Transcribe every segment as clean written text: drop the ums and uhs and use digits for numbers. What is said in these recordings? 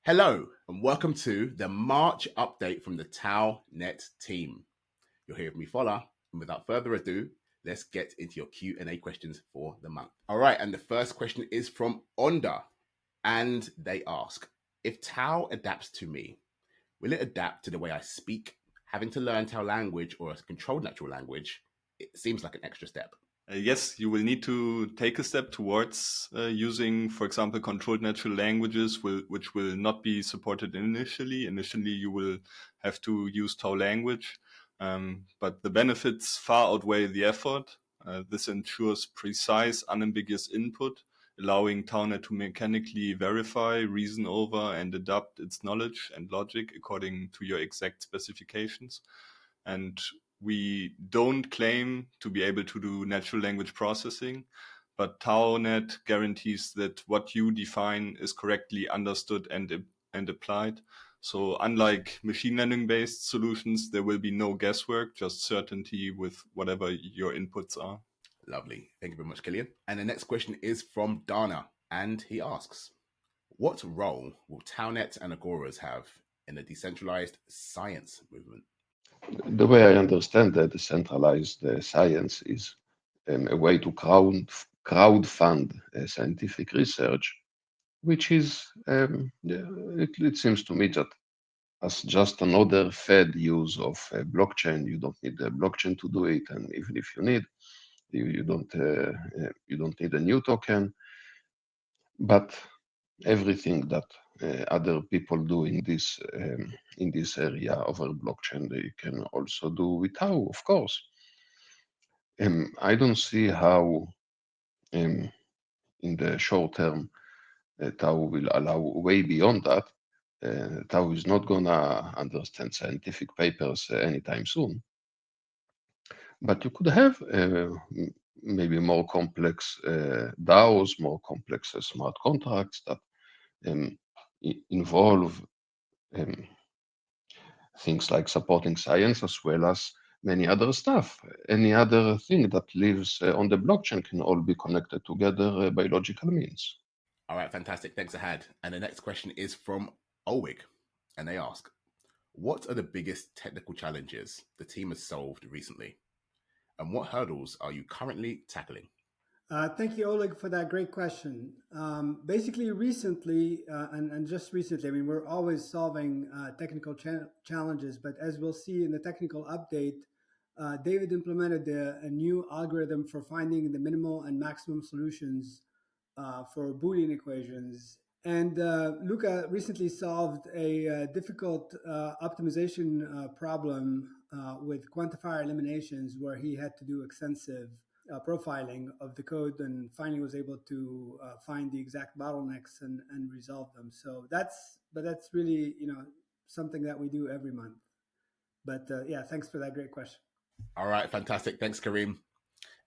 Hello and welcome to the March update from the TauNet team. You're here with me, Fola, and without further ado, let's get into your Q&A questions for the month. All right, and the first question is from Onda, and they ask, if Tau adapts to me, will it adapt to the way I speak? Having to learn Tau language or a controlled natural language, it seems like an extra step. Yes, you will need to take a step towards using, for example, controlled natural languages, which will not be supported initially. Initially, you will have to use Tau language, but the benefits far outweigh the effort. This ensures precise, unambiguous input, allowing TauNet to mechanically verify, reason over, and adapt its knowledge and logic according to your exact specifications. And we don't claim to be able to do natural language processing, but TauNet guarantees that what you define is correctly understood and applied. So unlike machine learning-based solutions, there will be no guesswork, just certainty with whatever your inputs are. Lovely. Thank you very much, Killian. And the next question is from Dana, and he asks, what role will TauNet and Agoras have in the decentralized science movement? The way I understand the decentralized science is a way to crowdfund scientific research, which is, it seems to me that as just another Fed use of blockchain. You don't need the blockchain to do it, and even if you need, you don't need a new token. But everything that other people do in this area over blockchain, they can also do with Tau, of course. I don't see how, in the short term, Tau will allow way beyond that. Tau is not gonna understand scientific papers anytime soon. But you could have maybe more complex DAOs, more complex smart contracts that involve things like supporting science as well as many other stuff. Any other thing that lives on the blockchain can all be connected together by logical means. All right, fantastic. Thanks, Ahad. And the next question is from Olwig, and they ask, what are the biggest technical challenges the team has solved recently? And what hurdles are you currently tackling? Thank you, Oleg, for that great question. Basically, recently, and just recently, I mean, we're always solving technical challenges, but as we'll see in the technical update, David implemented a new algorithm for finding the minimal and maximum solutions for Boolean equations. And Luca recently solved a difficult optimization problem with quantifier eliminations, where he had to do extensive profiling of the code, and finally was able to find the exact bottlenecks and resolve them. So that's really, something that we do every month. But yeah, thanks for that great question. All right, fantastic. Thanks, Kareem.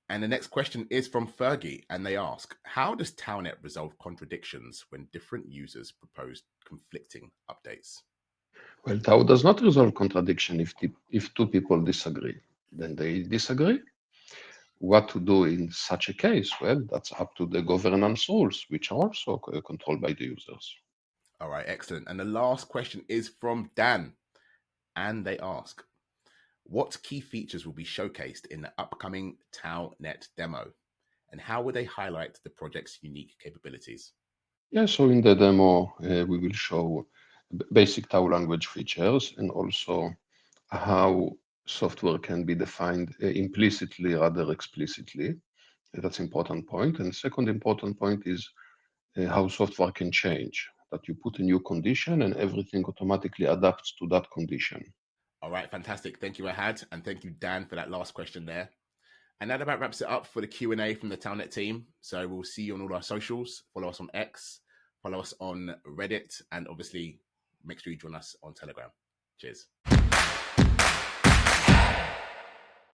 And the next question is from Fergie, and they ask, how does TauNet resolve contradictions when different users propose conflicting updates? Well, Tau does not resolve contradiction if two people disagree. Then they disagree. What to do in such a case? Well, that's up to the governance rules, which are also controlled by the users. All right, excellent. And the last question is from Dan, and they ask, what key features will be showcased in the upcoming TauNet demo, and how will they highlight the project's unique capabilities? Yeah, so in the demo, we will show basic Tau language features and also how software can be defined implicitly rather explicitly. That's an important point. And second important point is how software can change, that you put a new condition and everything automatically adapts to that condition. All right, fantastic. Thank you, Ahad, and thank you, Dan, for that last question there. And that about wraps it up for the Q&A from the TauNet team. So we'll see you on all our socials. Follow us on X, follow us on Reddit, and obviously make sure you join us on Telegram. Cheers.